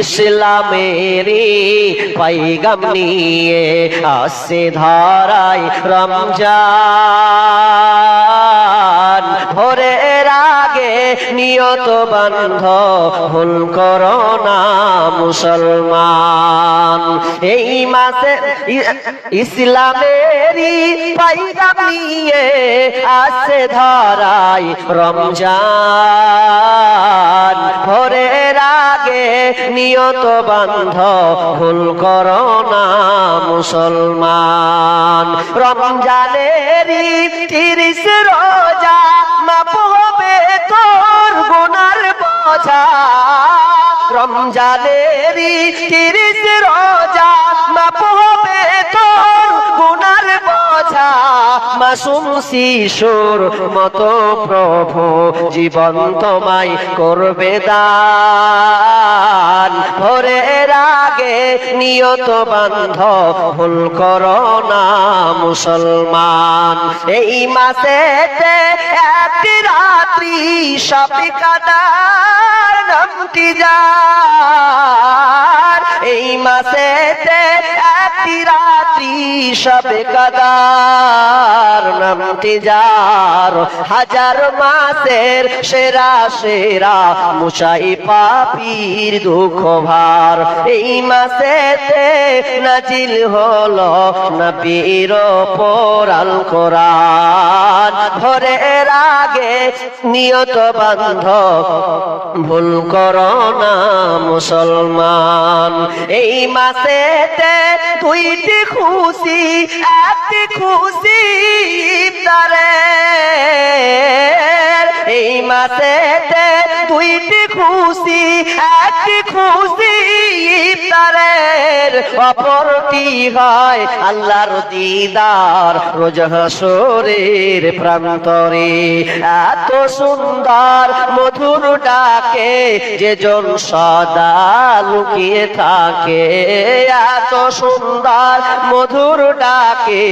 ইসলামেরই পয়গাম নিয়ে আসছে ধরায় রমজান। ভোরের আগে নিয়ত বান্ধ ভুল করো না মুসলমান। এই মাসে ইসলামেরই পয়গাম নিয়ে আসছে ধরায় রমজান। ভোরের আগে নিয়ত বান্ধ ভুল করো না মুসলমান। রমজানেরই 30 রোজা মাপ হবে তোর গুনার বোঝা। রমজানেরই 30 রোজা মাপ হবে তোর গুনার বোঝা। মাসুম শিশুর মতো প্রভু জীবন তোমায় করবে দান। ভোরের আগে নিয়ত বান্ধ ভুল করো না মুসলমান। এই মাসেতে একটি রাত্রি সবে কাদার নামটি যার। এই মাসেতে একটি রাত্রি সবে কাদার নামটি যার। হাজার মাসের সেরা সেরা মুসাই পাপীর দুঃখ ভার। এই মাসেতে নাজিল হলো নবীর ওপর আল কোরআন। ভোরের আগে নিয়ত বান্ধ ভুল করো না মুসলমান। এই মাসেতে 2টি খুশি, একটি খুশি ইফতারের। এই মাসেতে 2টি খুশি, একটি খুশি ইফতারের। অপরটি হয় আল্লাহর দিদার রোজ হাসরের প্রান্তরে। এত সুন্দর মধুর ডাকে যে জন সদা লুকিয়ে থাকে। এত সুন্দর মধুর ডাকে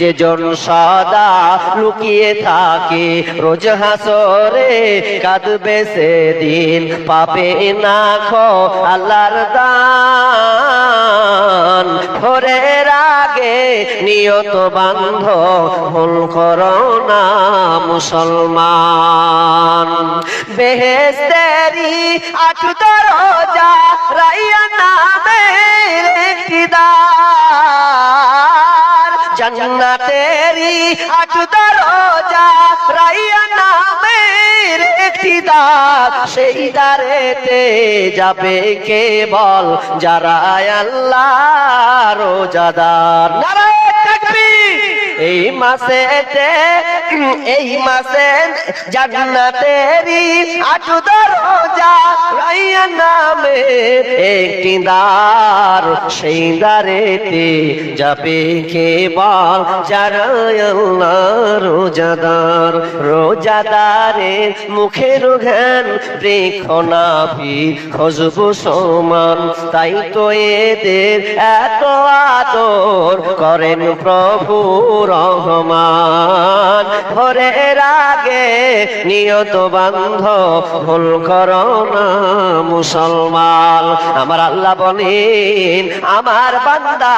যে জন সদা লুকিয়ে থাকে। রোজ হাসরে কাঁদবে সেদিন পাবে না খো আল্লাহর দান। ভোরের আগে নিয়ত বান্ধ ভুল করো না মুসলমান। বেহেশতেরই 8 দরজা রাইয়ান নামের একটি দ্বার। জান্নাতেরই 8 দরজা রাইয়ান নামের একটি দ্বার। সেই দ্বারেতে যাবে কেবল যারা আল্লাহর রোজাদার। নারায়ে তাকবীর। এই মাসেতে জান্নাতেরই 8 দরজা রাইয়ান নামে একটি দ্বার। সেই দ্বারেতে যাবে কেবল যারা আল্লাহর রোজাদার। রোজাদারের মুখের ঘ্রাণ বৃক্ষ নাভি খুশবু সমান। তাই তো এদের এত আদর করেন প্রভু রহমান। ভোরের আগে নিয়ত বান্ধ ভুল করো না মুসলমান। আমার আল্লাহ বলেন আমার বান্দা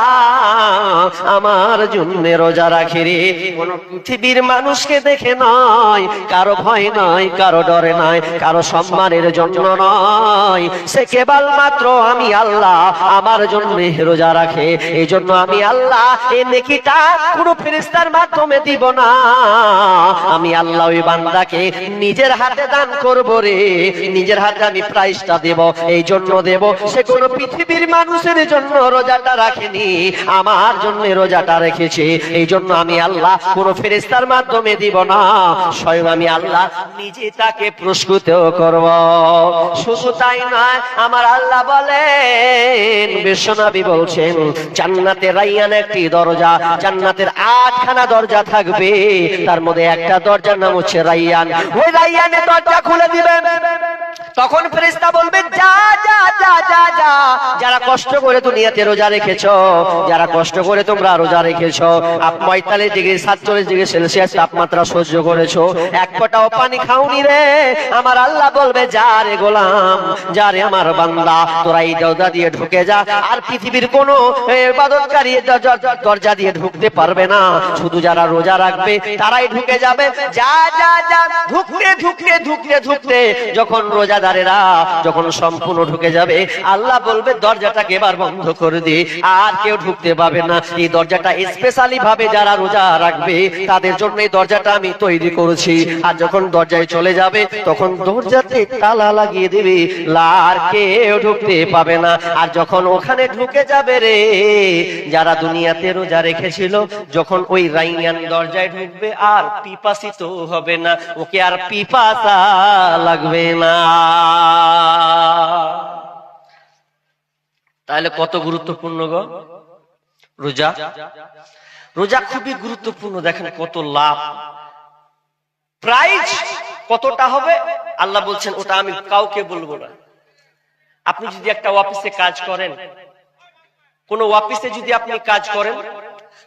আমার জন্য রোজা রাখে রে। কোন পৃথিবীর মানুষকে দেখে নয়, কারো ভয় নয়, কারো ডরে নয়, কারো সম্মানের জন্য নয়। সে কেবল মাত্র আমি আল্লাহ আমার জন্য রোজা রাখে। এই জন্য আমি আল্লাহ এই নেকিটা কোনো ফেরেশতার মাধ্যমে দিব না। আমি আল্লাহ ওই বান্দাকে নিজের হাতে দান করব রে। নিজের হাতে আমি প্রাইজটা দেব। এই জন্য দেব সে কোনো পৃথিবীর মানুষের জন্য রোজাটা রাখেনি, আমার জন্য রোজাটা রেখেছে। এই জন্য আমি আল্লাহ কোনো ফেরেশতার মাধ্যমে দিব না, স্বয়ং আমি আল্লাহ নিজে তাকে পুরস্কৃত করব। শুধু তাই নয়, আমার আল্লাহ বলেন, বিশ্বনবী বলছেন, জান্নাতের রাইয়ান একটি দরজা। জান্নাতের 8খানা দরজা থাকবে, তার মধ্যে একটা দরজার নাম হচ্ছে রাইয়ান। ওই রাইয়ানের দরজা খুলে দিবেন, তখন ফেরেশতা বলবে যা যা যা যা যা যারা কষ্ট করে দুনিয়াতে রোজা রেখেছো, যারা কষ্ট করে তোমরা রোজা রেখেছো, 45 ডিগ্রি 47 ডিগ্রি সেলসিয়াস তাপমাত্রা সহ্য করেছো, এক ফোঁটাও পানি খাওনি রে, আমার আল্লাহ বলবে যা রে গোলাম, যা রে আমার বান্দা, তোরা এই দরজা দিয়ে ঢুকে যা, আর পৃথিবীর কোনো ইবাদতকারী দরজা দিয়ে ঢুকতে পারবে না, শুধু যারা রোজা রাখবে তারাই ঢুকে যাবে। যা যা যা, ঢুকতে ঢুকতে ঢুকতে ঢুকতে যখন রোজাদারেরা যখন সম্পূর্ণ ঢুকে যাবে, আল্লাহ বলবে দরজাটাকে এবার বন্ধ করে দে, আর কেউ ঢুকতে পাবে না। এই দরজাটা স্পেশালি ভাবে যারা রোজা রাখবে তাদের জন্য এই দরজাটা আমি তৈরি করেছি। আর যখন দরজায় চলে যাবে তখন দরজাতে তালা লাগিয়ে দেবে, আর কেউ ঢুকতে পাবে না। আর যখন ওখানে ঢুকে যাবে রে, যারা দুনিয়াতে রোজা রেখেছিল, যখন ওই রাইয়ান দরজায় ঢুকবে আর পিপাসিত হবে না, ওকে আর পিপাসা লাগবে না। তাহলে কত গুরুত্বপূর্ণ গো রোজা। রোজা খুবই গুরুত্বপূর্ণ। দেখেন কত লাভ, প্রাইজ কতটা হবে আল্লাহ বলছেন ওটা আমি কাউকে বলবো না। আপনি যদি একটা অফিসে কাজ করেন, কোন অফিসে যদি আপনি কাজ করেন,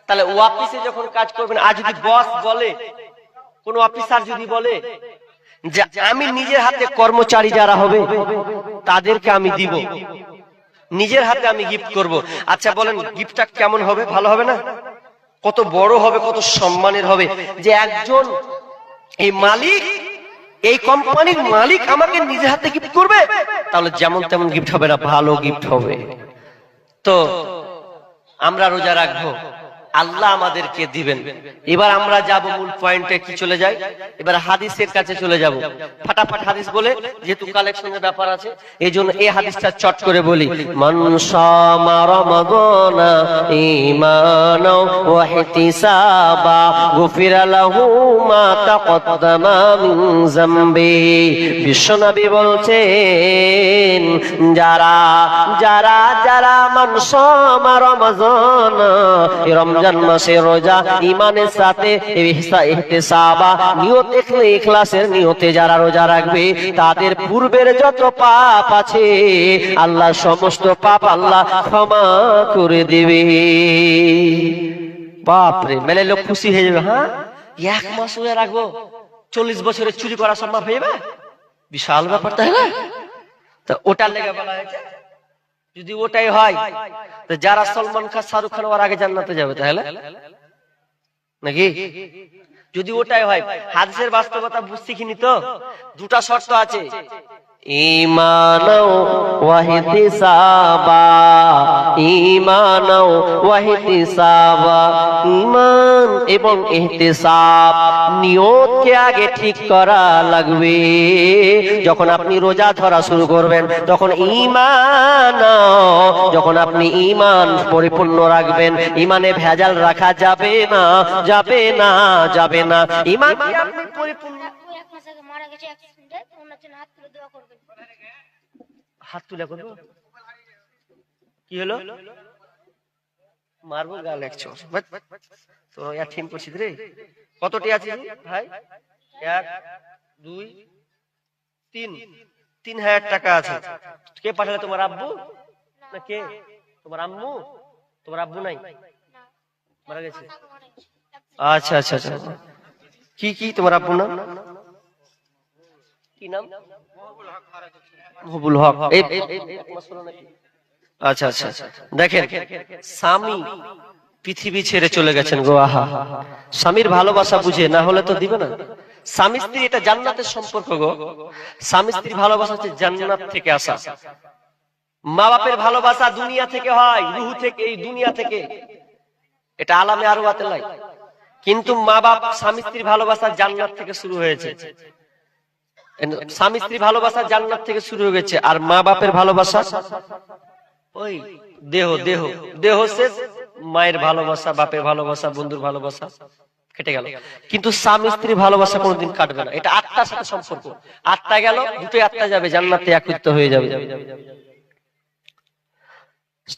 তাহলে অফিসে যখন কাজ করবেন, আর যদি বস বলে, কোন অফিসার যদি বলে যে আমি নিজের হাতে কর্মচারী যারা হবে তাদেরকে আমি দিব, নিজের হাতে আমি গিফট করব, আচ্ছা বলেন গিফটটা কেমন হবে? ভালো হবে না? কত বড় হবে, কত সম্মানের হবে যে একজন এই মালিক, এই কোম্পানির মালিক আমাকে নিজের হাতে গিফট করবে। তাহলে যেমন তেমন গিফট হবে না, ভালো গিফট হবে। তো আমরা রোজা রাখবো, আল্লাহ আমাদেরকে দিবেন। এবার আমরা যাব মূল পয়েন্টে, কি চলে যাই এবার হাদিসের কাছে চলে যাব। ফাটাফাট হাদিস বলে, যেহেতু কালেকশনের ব্যাপার আছে এই জন্য এই হাদিসটা চট করে বলি। মান শামা রমাদানা ঈমানাও ওয়া ইহতিসাবা গুফিরা লাহু মা তাকদ্দামা মিন যামবি। বিশ্বনবী বলছেন যারা যারা যারা মান শামা রমাদানা, রমজান মাসে রোজা ঈমানের সাথে ইহতিসাবা নিয়ত, ইখলাসের নিয়তে যারা রোজা রাখবে তাদের পূর্বের যত পাপ আছে আল্লাহ সমস্ত পাপ আল্লাহ ক্ষমা করে দেবে। বাপ রে, মেলে লোক খুশি হয়ে যাবে। হ্যাঁ, এক মাস রোজা রাখবো, 40 বছরের চুরি করা সম্ভব হয়ে যাবে, বিশাল ব্যাপার, তাই না? তা ওটার লেগে বলা হয়েছে যদি ওটাই হয় তো যারা সলমান খান শাহরুখ খান ওর আগে জান্নাতে যাবে, তাহলে নাকি? যদি ওটাই হয়, হাদিসের বাস্তবতা বুঝছি কিনি তো? দুটা শর্ত আছে, ঈমানাও ওয়া ইহতিসাবা, ঈমানাও ওয়া ইহতিসাবা, ঈমান এবং ইহতিসাব, নিয়তকে আগে ঠিক করা লাগবে। যখন আপনি রোজা ধরা শুরু করবেন তখন ঈমান, যখন আপনি ঈমান পরিপূর্ণ রাখবেন, ঈমানে ভেজাল রাখা যাবে না, যাবে না, যাবে না। ঈমান কি আপনি পরিপূর্ণ, হাত তুলে করবো, কি হলো? মারবো গাল একশো তো ঠিক করছি রে। কতটি আছে ভাই? 1 2 3 3,000 টাকা আছে। কে পাঠালে? তোমার আব্বু না কে? তোমার আম্মু? তোমার আব্বু নাই, মারা গেছে? আচ্ছা আচ্ছা আচ্ছা। কি কি তোমার আব্বুর নাম? কি নাম? মহবুল হক। আচ্ছা আচ্ছা। দেখেন, স্বামী পৃথিবী ছেড়ে চলে গেছেন গো। আহা, স্বামীর ভালোবাসা বুঝে, না হলে তো দিবে না। স্বামী স্ত্রী এটা জান্নাতের সম্পর্ক গো। স্বামী স্ত্রী ভালোবাসা হচ্ছে জান্নাত থেকে আসা। মা বাপের ভালোবাসা দুনিয়া থেকে হয়, রূহ থেকে, এই দুনিয়া থেকে, এটা আলামে আরওয়াতে নাই। কিন্তু মা বাপ স্বামী স্ত্রীর ভালোবাসা জান্নাত থেকে শুরু হয়েছে। স্বামী স্ত্রী ভালোবাসা জান্নাত থেকে শুরু হয়ে গেছে, আর মা বাপের ভালোবাসা ওই দেহ দেহ দেহ শেষ, মায়ের ভালোবাসা, বাপের ভালোবাসা, বন্ধুর ভালোবাসা কেটে গেল। কিন্তু স্বামী স্ত্রী ভালোবাসা কোনোদিন কাটবে না, এটা আত্মার সাথে সম্পর্ক। আত্মা গেল, দুটোই আত্মা যাবে, জান্নাতে একত্রিত হয়ে যাবে।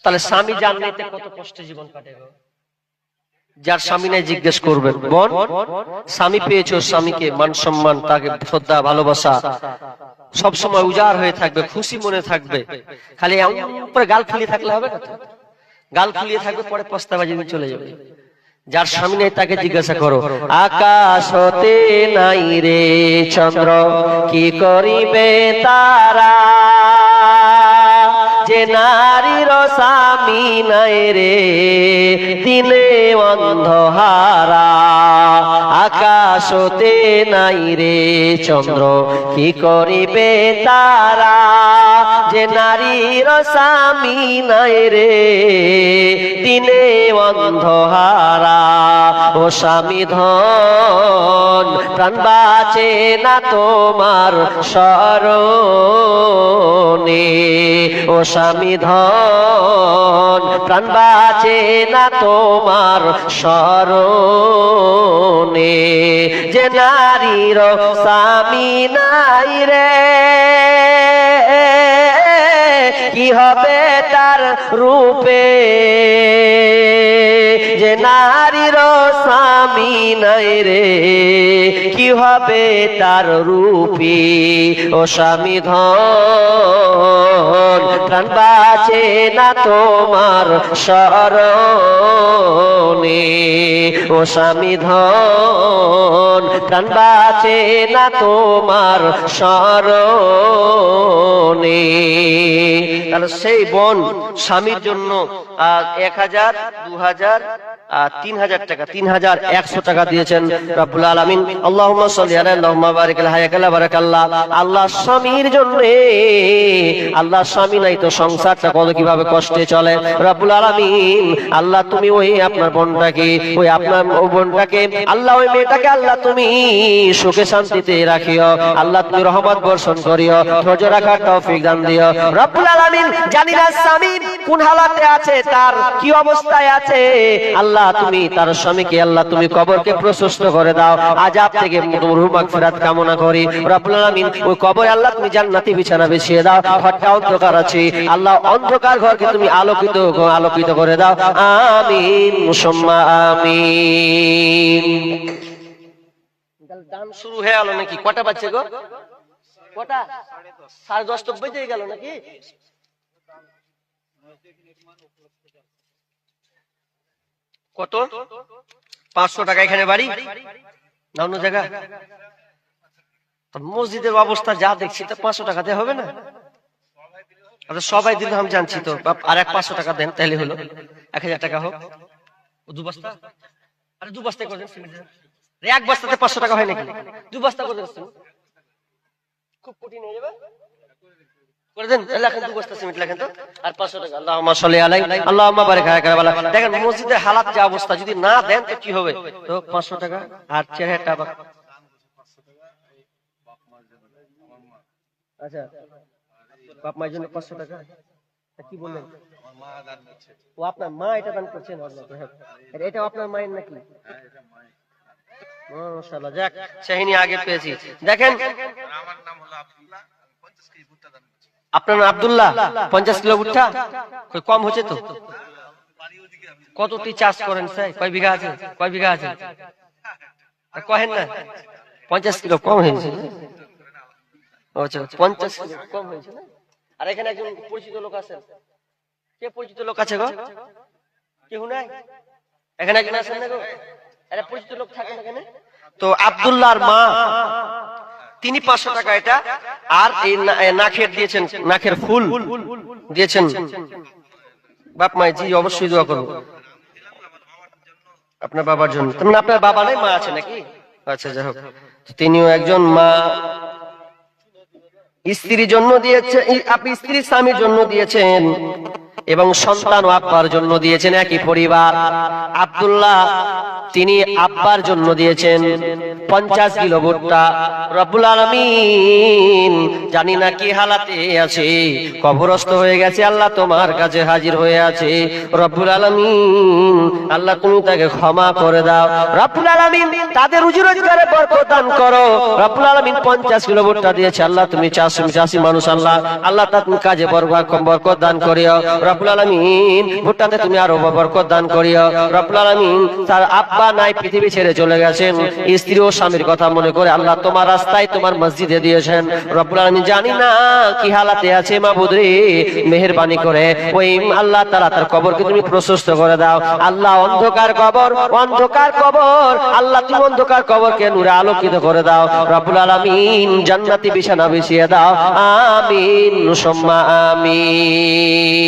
তাহলে স্বামী জান্নাতে কত কষ্টে জীবন কাটে গো। যার স্বামী নাই জিজ্ঞেস করবেন, বোন স্বামী পেয়েছো, স্বামীকে মান সম্মান, তাকে শ্রদ্ধা ভালোবাসা সব সময় উজাড় হয়ে থাকবে, খুশি মনে থাকবে। খালি পরে গাল ফুলিয়ে থাকলে হবে না, গাল ফুলিয়ে থাকবে পরে পস্তাবাজি চলে যাবে। যার স্বামী নেই তাকে জিজ্ঞাসা করো, আকাশ হতে নাই রে চন্দ্র, কি করিবে তারা, যে নারীর স্বামী নাই রে দিলে অন্ধহারা। আকাশ হতে নাই রে চন্দ্র, কি করিবে তারা, যে নারীর স্বামী নাই রে দিলে অন্ধহারা। ও স্বামী ধন প্রাণ বাঁচে না তোমার শরণে, ও স্বামী ধন প্রাণ বাঁচে না তোমার শরণে, যে নারীর স্বামী নাই রে কি হবে তার রূপে, যে নারীর স্বামী নাই রে কি হবে তার রূপে। ও স্বামী ধন প্রাণ বাঁচে না তোমার শরণে, ও স্বামী ধন প্রাণ বাঁচে না তোমার শরণে। তাহলে সেই বোন স্বামীর জন্য 1000, 2000, 3000 টাকা, 3100 টাকা দিয়েছেন রব্বুল আলামিন। আল্লাহুম্মা সাল্লি আলা আল্লাহুম্মা বারিক আলা হায়াকাল্লাহ বারাকাল্লাহ। আল্লাহ স্বামীর জন্য, আল্লাহ স্বামী নাই তো সংসারটা কত কিভাবে কষ্টে চলে। রব্বুল আলামিন আল্লাহ তুমি ওই আপনার বোনটাকে, ওই আপনার বোনটাকে আল্লাহ, ওই মেয়েটাকে আল্লাহ তুমি সুখে শান্তিতে রাখিও, আল্লাহ তুমি রহমত বর্ষণ করিও, ধৈর্য রাখার তৌফিক দান দিও রব্বুল আলামিন। জানি না স্বামী কোন হালাতে আছে, তার কি অবস্থায় আছে, আল্লাহ তুমি তার স্বামীকে আল্লাহ তুমি কবরকে প্রশস্ত করে দাও, আযাব থেকে রূহ মাগফিরাত কামনা করি রব্বুল আলামিন। ওই কবরে আল্লাহ তুমি জান্নাতি বিছানা বিছিয়ে দাও, ঘরটা অন্ধকার আছে আল্লাহ অন্ধকার ঘরকে তুমি আলোকিত করে দাও, আমিন সুম্মা আমিন। গান শুরু হয়ে গেল নাকি? কটা বাজছে গো? কটা? 10:30 তো বেজে গেল নাকি? কত? 500 টাকা এখানে বাড়ি না অন্য জায়গা? মসজিদের অবস্থা যা দেখছি তো 500 টাকাতে হবে না। আচ্ছা সবাই দিলে আমি জানছি তো, আর 500 টাকা দেন তাহলে হলো 1000 টাকা হোক। 2 বস্তা, আরে 2 বস্তা করে দেন। এক বস্তাতে 500 টাকা হয় নাকি? 2 বস্তা করে দেন, খুব কঠিন হয়ে যাবে। করে দেন, লেখেন 2 বস্তা সিমেন্ট লেখেন তো, আর 500 টাকা। আল্লাহুম্মা সাল্লি আলাইহি আল্লাহুম্মা বারিক আলাইহি। দেখেন মসজিদের হালাত যে অবস্থা, যদি না দেন তো কি হবে? তো 500 টাকা আর 4000 টাকা। আচ্ছা বাপ মায়ের জন্য 500 টাকা কি বললেন? ও আপনার মা এটা দান করছেন, এটা আপনার মায়ের নাকি? মাশাআল্লাহ, যাক শাহিনী আগে পেয়েছি। দেখেন আমার নাম হলো আব্দুল্লাহ, 50 কেজি ভুট্টা দান করছি। আপনার নাম আব্দুল্লাহ, 50 কিলো ভুট্টা কম হচ্ছে তো? কতটি চাষ করেন স্যার? কয় বিঘা আছে? কয় বিঘা আছে কহেন না? 50 কিলো কম হয়েছে। আচ্ছা 50 কিলো কম হয়েছে না? আর এখানে একজন পরিচিত লোক আছেন, কে পরিচিত লোক আছে গো? কেউ নাই? এখানে একজন আছেন না গো? এরা পরিচিত লোক থাকে না এখানে? তো আব্দুল্লাহর মা তিনি 500 টাকা এটা, আর এই নাখের দিয়েছেন, নাখের ফুল দিয়েছেন। বাপ মাই জি অবশ্যই দোয়া করুন আপনার বাবার জন্য। তার আপনার বাবা নাই, মা আছে নাকি? আচ্ছা যাই হোক, তিনিও একজন মা। স্ত্রীর জন্য দিয়েছেন, আপনি স্ত্রী স্বামীর জন্য দিয়েছেন এবং সন্তান ও আব্বার জন্য দিয়েছেন, একই পরিবার। আব্দুল্লাহ তিনি আব্বার জন্য দিয়েছেন 50 কিলো ভুট্টা। রব্বুল আলামিন জানি না কি হালাতে আছে, কবরস্থ হয়ে গেছে, আল্লাহ তোমার কাছে হাজির হয়ে আছে। রব্বুল আলামিন আল্লাহ তুমি তাকে ক্ষমা করে দাও। রব্বুল আলামিন তাদের রুজি রোজগারে বরকত দান করো। রব্বুল আলামিন 50 কিলো ভুট্টা দিয়েছে, আল্লাহ তুমি চাষি মানুষ, আল্লাহ আল্লাহ তুমি কাজে বরকত দান করিও। রব্বুল আলামিন ভুট্টাতে তুমি আরো বরকত দান করিও। রব্বুল আলামিন তার আব্বা নাই, পৃথিবী ছেড়ে চলে গেছেন, স্ত্রী ও স্বামীর কথা মনে করে আল্লাহ তোমার রাস্তায় তোমার মসজিদে দিয়েছেন। রব্বুল আলামিন জানি না কি হালাতে আছে মাবুদ রে, মেহেরবানি করে ওই আল্লাহ তাআলা তার কবরকে তুমি প্রশস্ত করে দাও। আল্লাহ অন্ধকার কবর, অন্ধকার কবর, আল্লাহ তুমি অন্ধকার কবরকে নূরে আলোকিত করে দাও। রব্বুল আলামিন জান্নাতি বিছানা বিছিয়ে দাও। আমিন সুম্মা আমিন।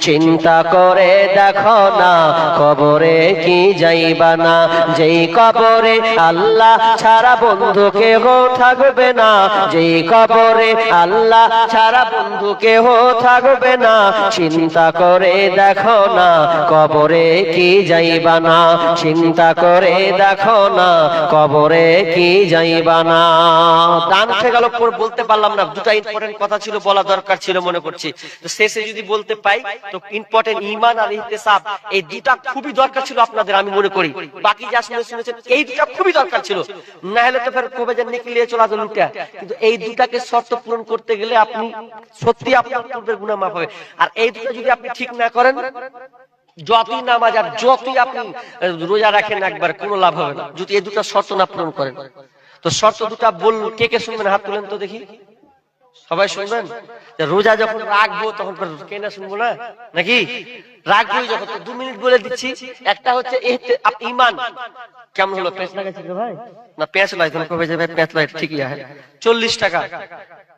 চিন্তা করে দেখো না কবরে কি যাইবা না, যেই কবরে আল্লাহ ছাড়া বন্ধু কেহ থাকবে না, যেই কবরে আল্লাহ ছাড়া বন্ধু কেহ থাকবে না। চিন্তা করে দেখো না কবরে কি যাইবা না, চিন্তা করে দেখো না কবরে কি যাইবা না। দান উঠে গেল, বলতে পারলাম না, দুটো ইম্পর্টেন্ট কথা ছিল, বলা দরকার ছিল মনে করছি, তো শেষে যদি বলতে পাই তো ইম্পর্টেন্ট ঈমান আর ইহতিসাব, এই দুটো খুবই দরকার ছিল আপনাদের, আমি মনে করি। বাকি যা শুনেছেন এই দুটো খুবই দরকার ছিল, না হলে তো ফের কবে যে নিকলিয়ে চলা তো লুটা। কিন্তু এই দুটাকে শর্ত পূরণ করতে গেলে আপনি সত্যি আপনার পূর্বের গুনাহ মাফ হবে। আর এই দুটো যদি আপনি ঠিক না করেন, যতই নামাজ আর যতই আপনি রোজা রাখেন, একবার কোনো লাভ হবে না যদি এই দুটো শর্ত না পূরণ করেন। তো শর্ত দুটা বল, কে কে শুনবেন হাত তুলেন তো দেখি। সবাই শুনবেন? রোজা যখন রাখবো তখন কে না শুনবো না নাকি? রাখবো যখন, 2 মিনিট বলে দিচ্ছি। একটা হচ্ছে ঈমান। কেমন হলো? পেঁচ লাগাইছে ভাই না? পেঁচ লাগাইছে না? কবে যাবে পেঁচ লাগাই? ঠিকই আছে। 40 টাকা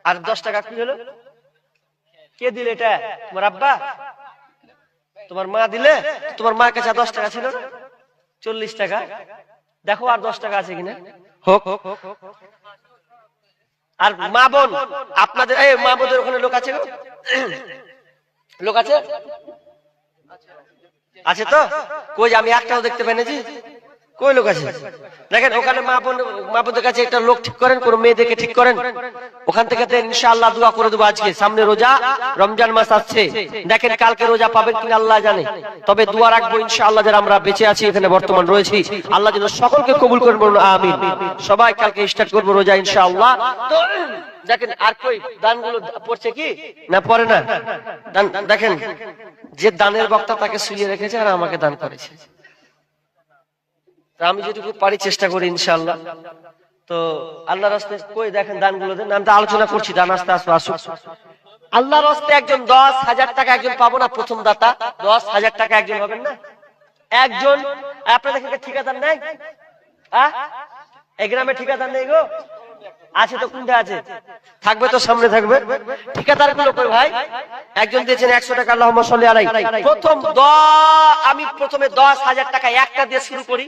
আর 10 টাকা কি হলো? কে দিলে এটা? তোমার আব্বা, তোমার মা দিলে? তোমার মার কাছে 10 টাকা ছিল না? 40 টাকা। দেখো আর 10 টাকা আছে কিনা। হোক। আর মা বোন আপনাদের, এই মা বোনদের ওখানে লোক আছে? লোক আছে? আছে তো? কই আমি একটাও দেখতে পাই না জি। কই লোক আছে? দেখেন ওখানে মা বোনদের কাছে একটা লোক ঠিক করেন, কোন মেয়েদেরকে ঠিক করেন, ওখান থেকে ইনশাআল্লাহ দোয়া করে দেবো। আজকে সামনে রোজা, রমজান মাস আসছে, দেখেন কালকে রোজা পাবেন কিনা আল্লাহ জানে, তবে দোয়া রাখবো ইনশাআল্লাহ যারা আমরা বেঁচে আছি এখানে বর্তমান রয়েছি, আল্লাহ যেন সকলকে কবুল করেন, বলুন আমিন। সবাই কালকে স্টার্ট করবো রোজা ইনশাআল্লাহ। তো দেখেন আর কই দানগুলো পড়ছে কি না পড়ে না? দেখেন যে দানের বক্তা তাকে শুয়ে রেখেছে আর আমাকে দান করেছে। আমি যেটুকু পারি চেষ্টা করি ইনশাআল্লাহ। তো আল্লাহর রাস্তায় কই দেখেন দানগুলো দেন। আমি তো আলোচনা করছি, দান আস্তে আস্তে আসুক। আল্লাহর রাস্তায় একজন 10,000 টাকা একজন পাবো না? প্রথম দাতা 10,000 টাকা একজন হবেন না? একজন। আপনাদের এখানে ঠিকাদার নেই? এই গ্রামে ঠিকাদার নেই গো? আছে তো? কোনটা আছে? থাকবে তো, সামনে থাকবে। ঠিকাদার গুলো কই ভাই? একজন দিয়েছেন 100 টাকা, আল্লাহুম্মা সাল্লি আলাইহি। প্রথম আমি প্রথমে 10,000 টাকা একটা দিয়ে শুরু করি।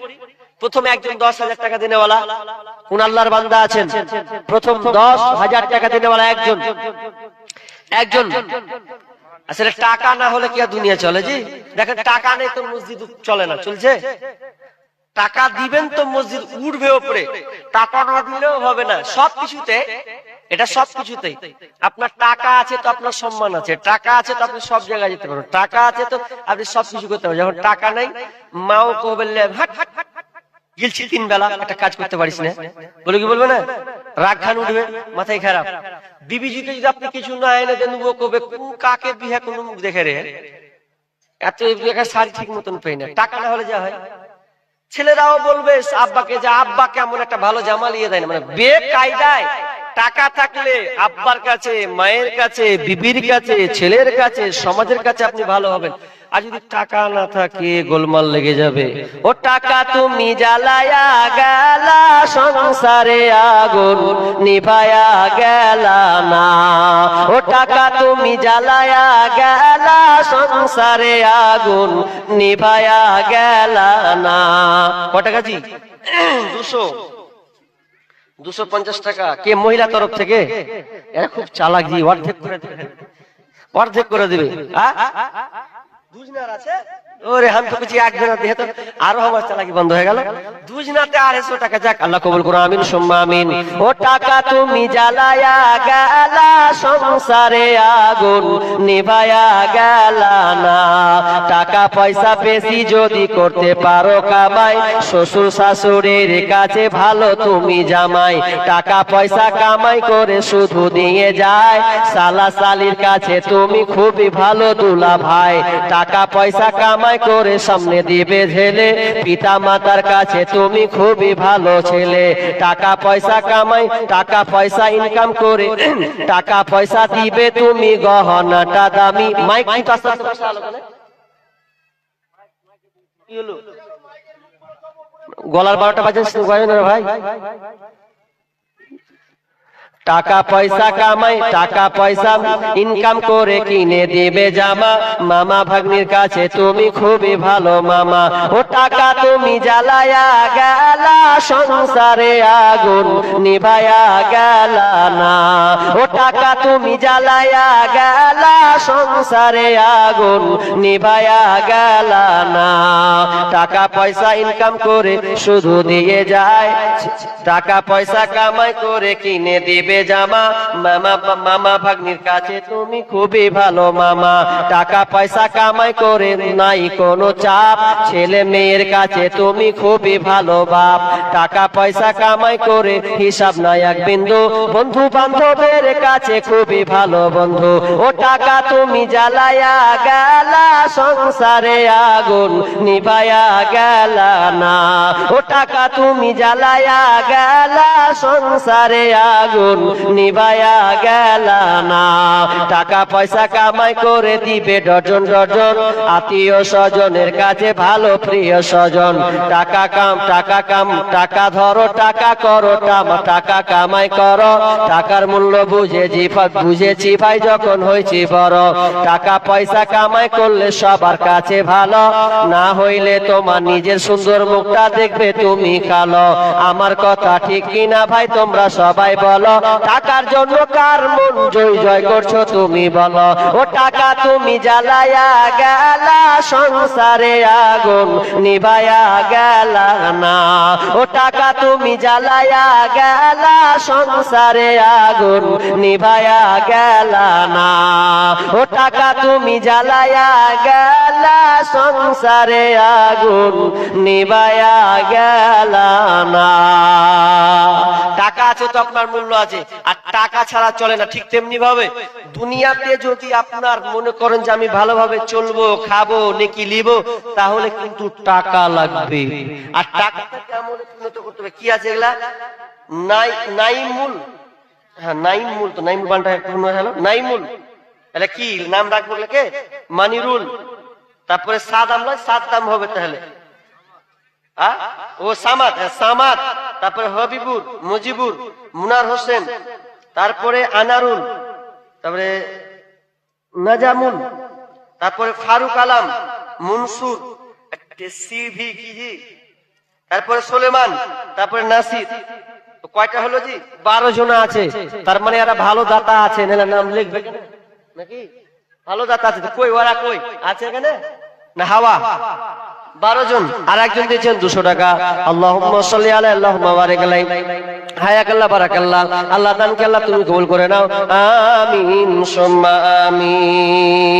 প্রথমে একজন 10,000 টাকা দেনেওয়ালা কোন আল্লাহর বান্দা আছেন? প্রথম 10,000 টাকা দেনেওয়ালা একজন। আসলে টাকা না হলে কি আর দুনিয়া চলে জি? দেখেন টাকা নেই তো মসজিদ চলে না, চলছে? টাকা দিবেন তো মসজিদ উঠবে উপরে, টাকা না দিলেও হবে না। সবকিছুতে এটা, সবকিছুতেই আপনার টাকা আছে তো আপনার সম্মান আছে, টাকা আছে তো আপনি সব জায়গায় যেতে পারবেন, টাকা আছে তো আপনি সবকিছু করতে পারবেন। যখন টাকা নাই, মাও বললে হাট হাট গিলছি 3 বেলা একটা কাজ করতে পারিস না, বলে কি বলবে না? রাগ খান উঠবে, মাথায় খারাপ। বিবিজিকে যদি আপনি কিছু না এনে দেন, ও কবে কাকে বিয়ে কোন মুখ দেখে রে, এত শাড়ি ঠিক মতন পেই না। টাকা না হলে যা হয়, ছেলেরাও বলবে আব্বাকে যে আব্বা কেমন একটা ভালো জামা নিয়ে দেয় না, মানে বেকায়দায়। টাকা থাকলে আব্বার কাছে, মায়ের কাছে, বিবির কাছে, ছেলের কাছে, সমাজের কাছে আপনি ভালো হবেন। আর যদি টাকা না থাকে গোলমাল লেগে যাবে। ও টাকা তুমি জ্বালায়া গেলা, সংসারে আগুন নিভায়া গেলা না। ও টাকা তুমি জ্বালায়া গেলা, সংসারে আগুন নিভায়া গেলা না। কত টাকা জি? 250 টাকা। কে? মহিলা তরফ থেকে? এরা খুব চালাক জি, অর্ধেক করে দেবে, অর্ধেক করে দেবে। বুঝনার আছে ওরে हम तो कुछ এক দিন দিয়ে তো আরো আমার চালাকি বন্ধ হয়ে গেল। দুজনাতে 250 টাকা, যাক আল্লাহ কবুল করুন, আমিন সুম্মা আমিন। ও টাকা তুমি জ্বালায়া গেলা, সংসারে আগুন নিভায়া গেলা না। টাকা পয়সা বেশি যদি করতে পারো কামাই, শ্বশুর শাশুড়ির কাছে ভালো তুমি জামাই। টাকা পয়সা কামাই করে শুধু দিয়ে যায়, সালা সালির কাছে তুমি খুবই ভালো দুলা ভাই। টাকা পয়সা কামাই করে সামনে দিবে ঝেলে, পিতা মাতার কাছে তুমি খুবই ভালো ছেলে। টাকা পয়সা কামাই, টাকা পয়সা ইনকাম করে টাকা পয়সা দিবে তুমি গহনাটা দামি। মাইক গলার 12টা বাজে ভাই। টাকা পয়সা কামাই, টাকা পয়সা ইনকাম করে কিনে দিবে জামা, মামা ভাগ্নির কাছে তুমি খুবই ভালো মামা। ও টাকা তুমি জ্বালায়া গেলা, সংসারে আগুন নিভায়া গেলা না। ও টাকা তুমি জ্বালায়া গেলা, সংসারে আগুন নিভায়া গেলা না। টাকা পয়সা ইনকাম করে শুধু দিয়ে যায়, টাকা পয়সা কামাই করে কিনে দিবে জামা, মামা মামা ভাগ্নির কাছে তুমি খুবই ভালো মামা। টাকা পয়সা কামাই করে নাই কোনো চাপ, ছেলে মেয়ের কাছে তুমি খুবই ভালো বাপ। টাকা পয়সা কামাই করে হিসাব নাই এক বিন্দু, বন্ধু বান্ধবের কাছে খুবই ভালো বন্ধু। ও টাকা তুমি জ্বালায়া গেলা, সংসারে আগুন নিভায়া গেলা না। ও টাকা তুমি জ্বালায়া গেলা, সংসারে আগুন নিভায়া গেলা না। টাকা পয়সা কামাই করে দিবে ডজন ডজন, আত্মীয় স্বজনের কাছে ভালো প্রিয় স্বজন। টাকা কাম, টাকা কাম, টাকা ধরো, টাকা করো, টাকা কামাই করো। টাকার মূল্য বুঝেছি ভাই যখন হয়েছি বড়। টাকা পয়সা কামাই করলে সবার কাছে ভালো, না হইলে তোমার নিজের সুন্দর মুখটা দেখবে তুমি কালো। আমার কথা ঠিক কিনা ভাই তোমরা সবাই বলো, টাকার জন্য কার মন জয় জয় করছো তুমি বলো। ও টাকা তুমি জ্বালায়া গেলা, সংসারে আগুন নিভায়া গেলা না। ও টাকা তুমি জ্বালায়া গেলা, সংসারে আগুন নিভায়া গেলা না। ও টাকা তুমি জ্বালায়া গেলা, সংসারে আগুন নিভায়া গেলা না। টাকা আছে তো আপনার মূল্য আছে, আর টাকা ছাড়া চলে না। ঠিক তেমনি ভাবে দুনিয়াতে যদি আপনার মনে করেন যে আমি ভালোভাবে চলবো, খাবো, নেকি লিব, তাহলে কিন্তু টাকা লাগবে। আর টাকাটা কেমন উন্নত করতে হবে, কি আছে এগুলা? নাইমুল, হ্যাঁ নাইমুল, তো নাইমুল বানটা হলো নাইমুল। তাহলে কি নাম রাখবো কে? মানিরুল। তারপরে সাদাম নয়, সাদ্দাম হবে তাহলে। ও সামাদ, সামাদ। তারপরে হবিবুর, মুজিবুর, মুনার হোসেন, তারপরে আনারুল, তারপরে নাজামুল, তারপরে ফারুক আলম, মনসুর, সিভি কি জি, তারপরে সুলেমান, তারপরে নাসির। তো কয়টা হলো জি? 12 জন আছে। তার মানে এরা ভালো দাতা আছে, নাম লিখবে নাকি? ভালো দাতা আছে। কই ওরা কই আছে এখানে না? হাওয়া 12 জন। আর একজন দিয়েছেন 200 টাকা। আল্লাহুম্মা সাল্লি আলাইহি আল্লাহুম্মা বারিক আলাইহি, হায়াকাল্লাহ বারাকাল্লাহ। আল্লাহ দানকে আল্লাহ তুমি কবুল করে নাও, আমিন সুম্মা আমিন।